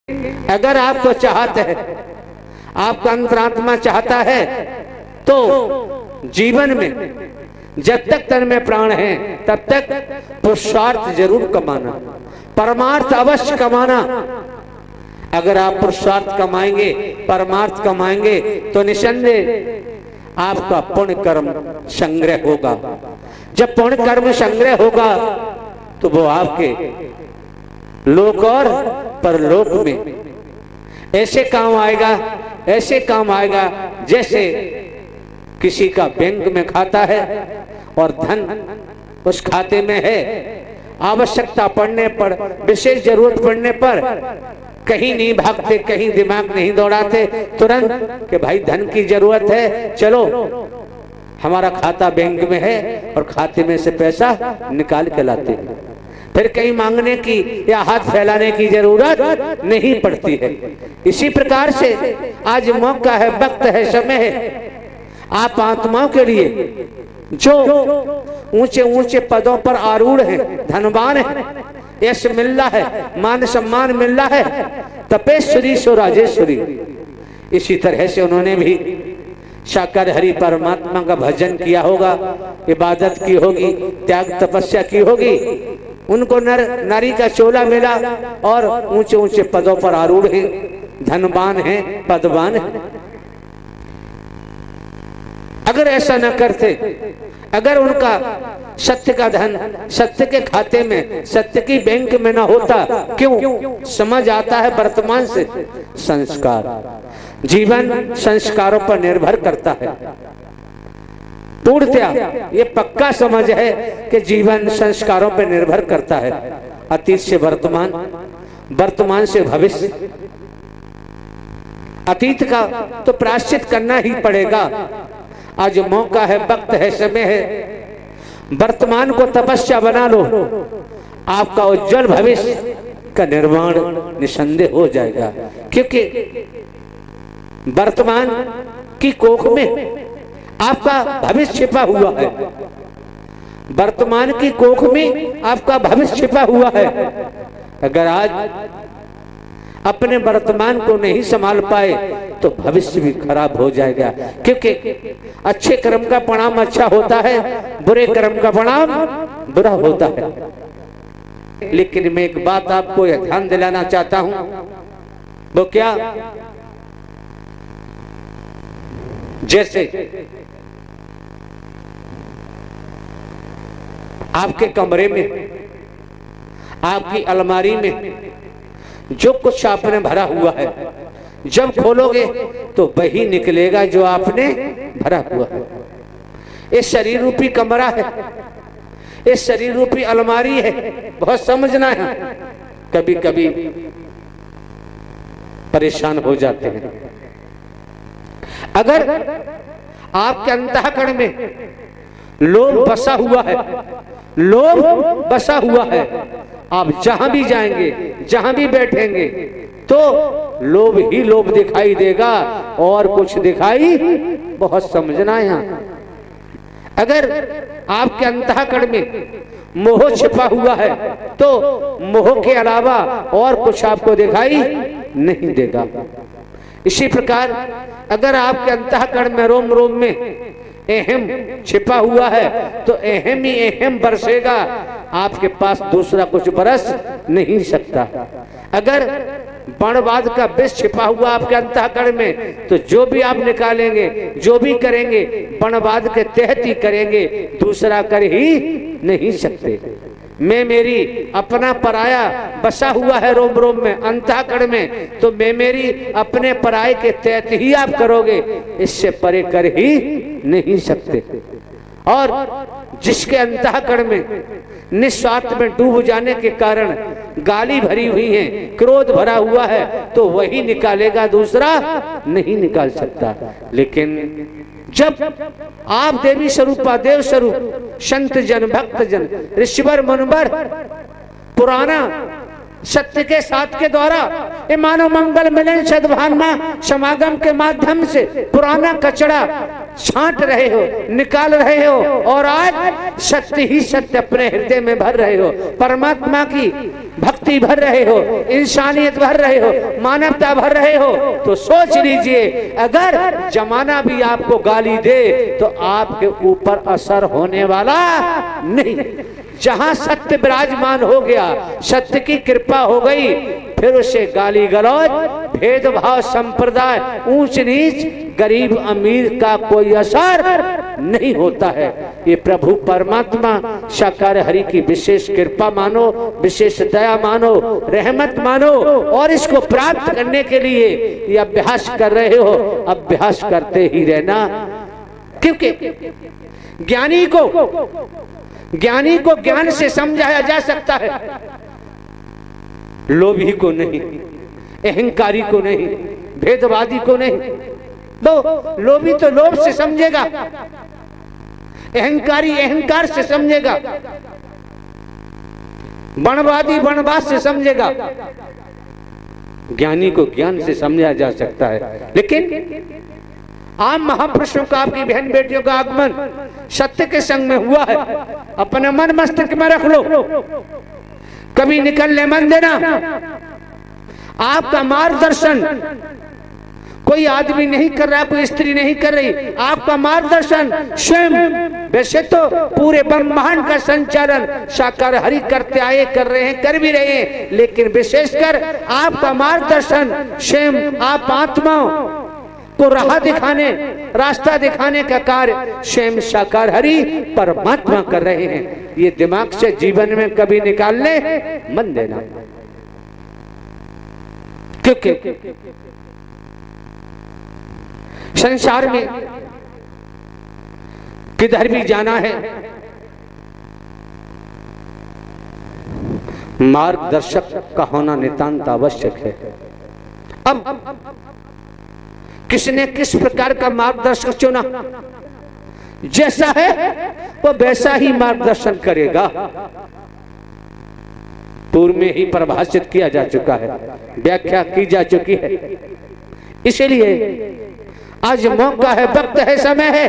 अगर आपको चाहत है, आपका अंतरात्मा चाहता है, तो जीवन में जब तक तन में प्राण है तब तक पुरुषार्थ जरूर कमाना, परमार्थ अवश्य कमाना। अगर आप पुरुषार्थ कमाएंगे, परमार्थ कमाएंगे, तो निसंदेह आपका पुण्य कर्म संग्रह होगा। जब पुण्य कर्म संग्रह होगा तो वो आपके लोक और परलोक में ऐसे काम आएगा, ऐसे काम आएगा जैसे किसी का बैंक में खाता है और धन उस खाते में है, आवश्यकता पड़ने पर, विशेष जरूरत पड़ने पर कहीं नहीं भागते, कहीं दिमाग नहीं दौड़ाते, तुरंत कि भाई धन की जरूरत है, चलो हमारा खाता बैंक में है, और खाते में से पैसा निकाल के लाते हैं। फिर कहीं मांगने की या हाथ फैलाने की जरूरत नहीं पड़ती है। इसी प्रकार से आज मौका है, वक्त है, समय है, आप आत्माओं के लिए जो ऊंचे ऊंचे पदों पर आरूढ़ हैं, धनवान है, यश मिल रहा है, मान सम्मान मिल रहा है, तपेश्वरी सो राजेश्वरी, इसी तरह से उन्होंने भी साकार हरि परमात्मा का भजन किया होगा, इबादत की होगी, त्याग तपस्या की होगी, उनको नर नारी का चोला मिला और ऊंचे ऊंचे पदों पर आरूढ़ हैं, धनवान हैं, पदवान हैं। अगर ऐसा न करते, अगर उनका सत्य का धन सत्य के खाते में, सत्य की बैंक में न होता, क्यों? समझ आता है वर्तमान से संस्कार, जीवन संस्कारों पर निर्भर करता है। पूर्णतया ये पक्का समझ है कि जीवन संस्कारों पर निर्भर करता है, अतीत से वर्तमान, वर्तमान से भविष्य। अतीत का तो प्रायश्चित करना ही पड़ेगा। आज मौका है, वक्त है, समय है, वर्तमान को तपस्या बना लो, आपका उज्जवल भविष्य का निर्माण निसंदेह हो जाएगा। क्योंकि वर्तमान की कोख में आपका भविष्य छिपा हुआ है, वर्तमान की कोख में आपका भविष्य छिपा हुआ है। अगर आज अपने वर्तमान को नहीं संभाल पाए तो भविष्य भी खराब हो जाएगा। क्योंकि अच्छे कर्म का परिणाम अच्छा होता है, बुरे कर्म का परिणाम बुरा होता है। लेकिन मैं एक बात आपको ध्यान दिलाना चाहता हूं, वो क्या? जैसे आपके कमरे में, आपकी अलमारी में जो कुछ आपने भरा हुआ है, जब खोलोगे तो वही निकलेगा जो आपने भरा हुआ है। ये शरीर रूपी कमरा है, ये शरीर रूपी अलमारी है, बहुत समझना है। कभी कभी परेशान हो जाते हैं। अगर आपके अंतःकरण में लोभ बसा हुआ है, लोभ बसा हुआ है, आप जहां भी जाएंगे, जहां भी बैठेंगे, तो लोभ ही लोभ दिखाई देगा और कुछ दिखाई, बहुत समझना है यहाँ। अगर आपके अंतःकरण में मोह छिपा हुआ है तो मोह के अलावा और कुछ आपको दिखाई नहीं देगा। इसी प्रकार अगर आपके अंतःकरण में, रोम रोम में अहम छिपा हुआ है तो अहम ही अहम बरसेगा, आपके पास दूसरा कुछ बरस नहीं सकता। अगर बाणवाद का विष छिपा हुआ आपके अंतःकरण में तो जो भी आप निकालेंगे, जो भी करेंगे, बाणवाद के तहत ही करेंगे, दूसरा कर ही नहीं सकते। मैं मेरी, अपना पराया बसा हुआ है रोम रोम में, अंतःकरण में, तो मैं मेरी अपने पराये के तहत ही आप करोगे, इससे परे कर ही नहीं सकते। और जिसके अंतःकरण में निस्वार्थ में डूब जाने के कारण गाली भरी हुई है, क्रोध भरा हुआ है, तो वही निकालेगा, दूसरा नहीं निकाल सकता। लेकिन जब आप देवी स्वरूपा, देव स्वरूप, संत जन, भक्त जन, ऋषिवर मुनिवर पुराना सत्य के साथ के द्वारा मानव मंगल मिलन सद्भावना समागम के माध्यम से पुराना कचड़ा छांट रहे हो, निकाल रहे हो और आज सत्य ही सत्य अपने हृदय में भर रहे हो, परमात्मा की भक्ति भर रहे हो, इंसानियत भर रहे हो, मानवता भर रहे हो, तो सोच लीजिए अगर जमाना भी आपको गाली दे तो आपके ऊपर असर होने वाला नहीं। जहां सत्य विराजमान हो गया, सत्य की कृपा हो गई, फिर उसे गाली गलौज, भेदभाव, संप्रदाय, ऊंच नीच, गरीब अमीर का कोई असर नहीं होता है। ये प्रभु परमात्मा साकार हरि की विशेष कृपा मानो, विशेष दया मानो, रहमत मानो और इसको प्राप्त करने के लिए ये अभ्यास कर रहे हो, अभ्यास करते ही रहना। क्योंकि ज्ञानी को ज्ञान से समझाया जा सकता है, लोभी को नहीं, अहंकारी को नहीं, भेदवादी को नहीं। तो लोभी तो लोभ से समझेगा, अहंकारी अहंकार से समझेगा, वनवादी वनवाद से समझेगा। ज्ञानी को ज्ञान से समझा जा सकता है। लेकिन आम महापुरुषों का, आपकी बहन बेटियों का आगमन सत्य के संग में हुआ है, अपने मन मस्तिष्क में रख लो, कभी निकलने मन देना। आपका मार्गदर्शन कोई आदमी नहीं कर रहा, कोई स्त्री नहीं कर रही, आपका मार्गदर्शन स्वयं। वैसे तो पूरे ब्रह्मांड का संचालन साकार हरि करते आए, कर रहे हैं, कर भी रहे हैं, लेकिन विशेषकर आपका मार्गदर्शन स्वयं आप आत्माओं को राह दिखाने, रास्ता दिखाने का कार्य स्वयं साकार हरि परमात्मा कर रहे हैं। ये दिमाग से जीवन में कभी निकालने मन देना, क्योंकि संसार में किधर भी जाना है, मार्गदर्शक का होना नितांत आवश्यक है। अब किसने किस प्रकार का मार्गदर्शक चुना, जैसा है वो वैसा ही मार्गदर्शन करेगा। पूर्व में ही परिभाषित किया जा चुका है, व्याख्या की जा चुकी है। इसलिए आज मौका है, वक्त है, समय है,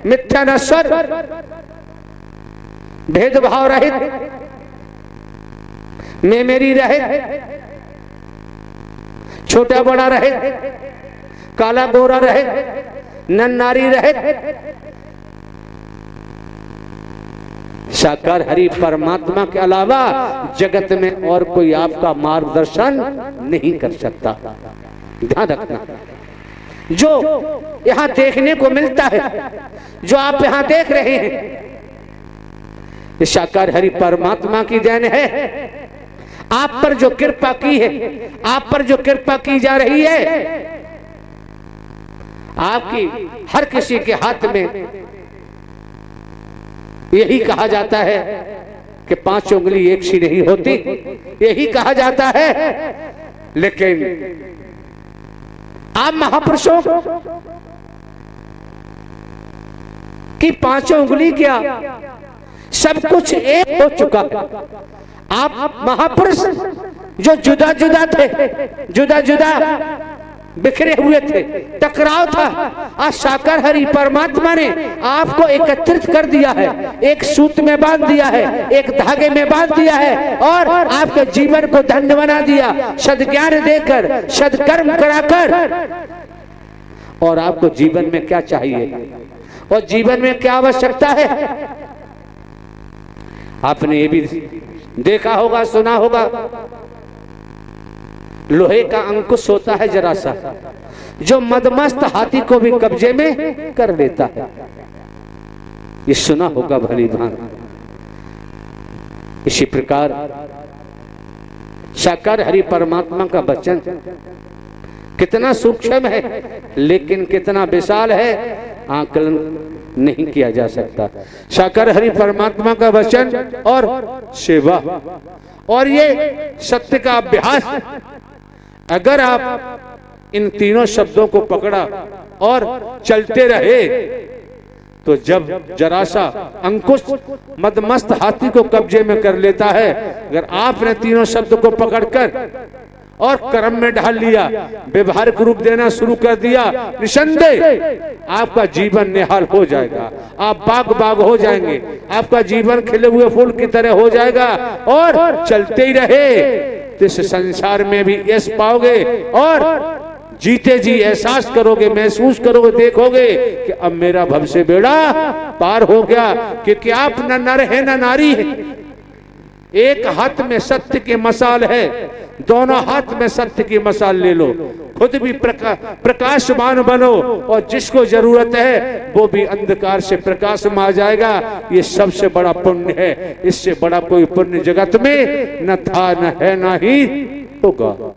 मिथ्या न स्वर, भेदभाव रहित, मैं मेरी रहित, छोटा बड़ा रहित, काला गोरा रहित, नर नारी रहित, साकार हरि परमात्मा के अलावा जगत में और कोई आपका मार्गदर्शन नहीं कर सकता। ध्यान रखना, जो यहां देखने को मिलता है, जो आप यहां देख रहे हैं, ये साकार हरि परमात्मा की देन है। आप पर जो कृपा की है, आप पर जो कृपा की जा रही है, आपकी हर किसी के हाथ में यही कहा जाता है कि 5 उंगली एक सी नहीं होती, यही कहा जाता है। लेकिन आप महापुरुषों की 5 उंगली क्या, सब कुछ एक हो चुका है। आप महापुरुष जो जुदा जुदा थे, जुदा जुदा बिखरे हुए थे, टकराव था, आज साकार हरि परमात्मा ने आपको एकत्रित कर दिया है, एक सूत्र में बांध दिया है, एक धागे में बांध दिया है और आपके जीवन को धन्य बना दिया, सद्ज्ञान देकर, सद्कर्म कराकर। और आपको जीवन में क्या चाहिए और जीवन में क्या आवश्यकता है, आपने ये भी देखा होगा, सुना होगा। लोहे का अंकुश होता है जरा सा, जो मदमस्त हाथी को भी कब्जे में कर लेता है। ये सुना होगा भली भांति। इसी प्रकार साकार हरि परमात्मा का वचन कितना सूक्ष्म है, लेकिन कितना विशाल है, आकलन नहीं किया जा सकता। साकार हरि परमात्मा का वचन और सेवा और ये सत्य का अभ्यास, अगर आप इन तीनों शब्दों को पकड़ा और चलते रहे तो जब जरा सा अंकुश मदमस्त हाथी को कब्जे में कर लेता है, अगर आपने तीनों शब्द को पकड़कर और कर्म में ढाल लिया, व्यवहारिक रूप देना शुरू कर दिया, निसंदेह आपका जीवन निहाल हो जाएगा, आप बाग बाग हो जाएंगे, आपका जीवन खिले हुए फूल की तरह हो जाएगा और चलते ही रहे तो इस संसार में भी यश पाओगे और जीते जी एहसास करोगे, महसूस करोगे, देखोगे कि अब मेरा भव बेड़ा पार हो गया, क्योंकि आप न नर है न नारी है। एक हाथ में सत्य की मसाल है, दोनों हाथ में सत्य की मसाल ले लो, खुद भी प्रकाशमान बनो और जिसको जरूरत है वो भी अंधकार से प्रकाश में आ जाएगा। ये सबसे बड़ा पुण्य है, इससे बड़ा कोई पुण्य जगत में न था, न है, न ही होगा।